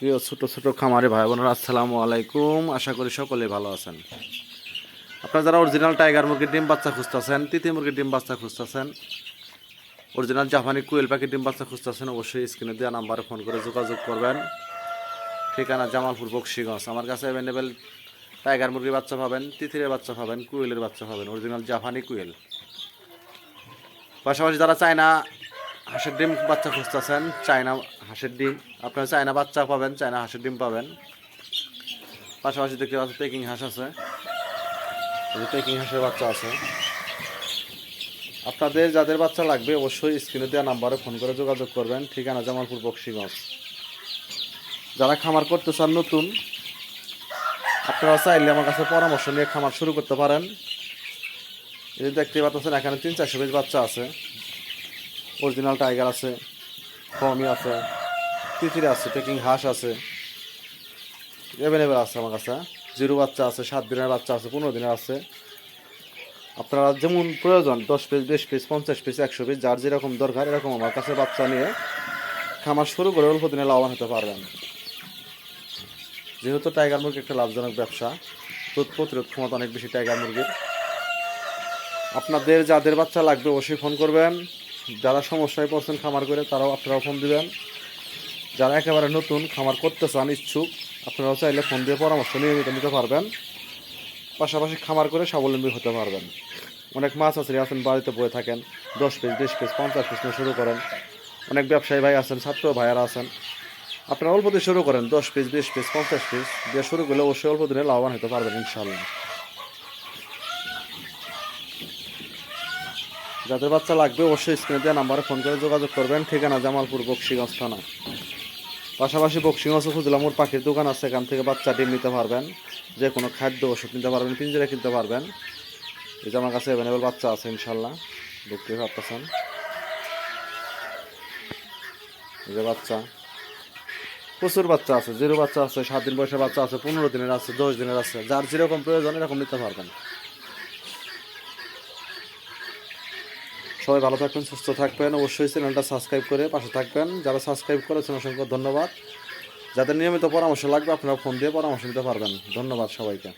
প্রিয় ছোট ছোট খামারি ভাই বোনেরা, আসসালামু আলাইকুম। আশা করি সকলে ভালো আছেন। আপনারা যারা অরিজিনাল টাইগার মুরগির ডিম বাচ্চা খুঁজতেছেন, তিতি মুরগির ডিম বাচ্চা খুঁজতেছেন, অরিজিনাল জাপানি কুয়েল পাখির ডিম বাচ্চা খুঁজতেছেন, অবশ্যই স্ক্রিনে দেওয়া নাম্বারে ফোন করে যোগাযোগ করবেন। ঠিকানা জামালপুর বক্সিগঞ্জ। আমার কাছে অ্যাভেলেবেল টাইগার মুরগির বাচ্চা পাবেন, তিতিরের বাচ্চা পাবেন, কুয়েলের বাচ্চা পাবেন, অরিজিনাল জাপানি কুয়েল। পাশাপাশি যারা চায়না হাঁসের ডিম বাচ্চা খুঁজতেছেন, চায়না হাঁসের ডিম, আপনারা চায়না বাচ্চা পাবেন, চায়না হাঁসের ডিম পাবেন। পাশাপাশি দেখতে পাচ্ছেন পেকিং হাঁস আছে, পেকিং হাঁসের বাচ্চা আছে। আপনাদের যাদের বাচ্চা লাগবে অবশ্যই স্ক্রিনে দেওয়া নাম্বারে ফোন করে যোগাযোগ করবেন। ঠিকানা জামালপুর বক্সিগঞ্জ। যারা খামার করতে চান নতুন, আপনারা চাইলে আমার কাছে পরামর্শ নিয়ে খামার শুরু করতে পারেন। এই দেখতে পাচ্ছেন এখানে 300-400 পিস বাচ্চা আছে। অরিজিনাল টাইগার আছে, ফমি আছে, তিতির আছে, পেকিং হাঁস আছে, অ্যাভেলেবেল আছে আমার কাছে। জিরো বাচ্চা আছে, 7 দিনের বাচ্চা আছে, 15 দিনের আছে। আপনারা যেমন প্রয়োজন 10 পিস, 20 পিস, 50 পিস, 100 পিস, যার যেরকম দরকার এরকম আমার কাছে বাচ্চা নিয়ে খামার শুরু করে অল্প দিনে লাভবান হতে পারবেন। যেহেতু টাইগার মুরগি একটা লাভজনক ব্যবসা, রোগ প্রতিরোধ ক্ষমতা অনেক বেশি টাইগার মুরগির। আপনাদের যাদের বাচ্চা লাগবে অবশ্যই ফোন করবেন। যারা সমস্যায় পড়ছেন খামার করে তারাও আপনারাও ফোন দিবেন। যারা একেবারে নতুন খামার করতে চান, ইচ্ছুক, আপনারাও চাইলে ফোন দিয়ে পরামর্শ নিয়মিত নিতে পারবেন। পাশাপাশি খামার করে স্বাবলম্বী হতে পারবেন। অনেক মাছ আছে আছেন বাড়িতে বয়ে থাকেন, 10 পিস, 20 পিস, 50 পিস নিয়ে শুরু করেন। অনেক ব্যবসায়ী ভাই আছেন, ছাত্র ভাইয়ারা আছেন। আপনারা অল্প দিয়ে শুরু করেন, 10 পিস, 20 পিস, 50 পিস দিয়ে শুরু করলে অবশ্যই অল্প দিনে লাভবান হতে পারবেন ইনশাআল্লাহ। যাদের বাচ্চা লাগবে অবশ্যই স্ক্রিনে দেওয়া নাম্বারে ফোন করে যোগাযোগ করবেন। ঠিকানা জামালপুর বক্সিগঞ্জ থানা। পাশাপাশি বক্সিগঞ্জ খুজলামুর পাখির দোকান আছে, এখান থেকে বাচ্চা ডিম নিতে পারবেন, যে কোনো খাদ্য ওষুধ নিতে পারবেন, পিঞ্জরা কিনতে পারবেন। এই যে আমার কাছে অ্যাভেলেবেল বাচ্চা আছে ইনশাল্লাহ, দেখতে পাচ্ছেন। এই যে বাচ্চা, প্রচুর বাচ্চা আছে, জিরো বাচ্চা আছে, 7 দিন বয়সের বাচ্চা আছে, 15 দিনের আছে, 10 দিনের আছে, যার যেরকম প্রয়োজন এরকম নিতে পারবেন। সবাই ভালো থাকবেন, সুস্থ থাকবেন। অবশ্যই চ্যানেলটা সাবস্ক্রাইব করে পাশে থাকবেন। যারা সাবস্ক্রাইব করেছেন অসংখ্য ধন্যবাদ। যাদের নিয়মিত পরামর্শ লাগবে আপনারা ফোন দিয়ে পরামর্শ নিতে পারবেন। ধন্যবাদ সবাইকে।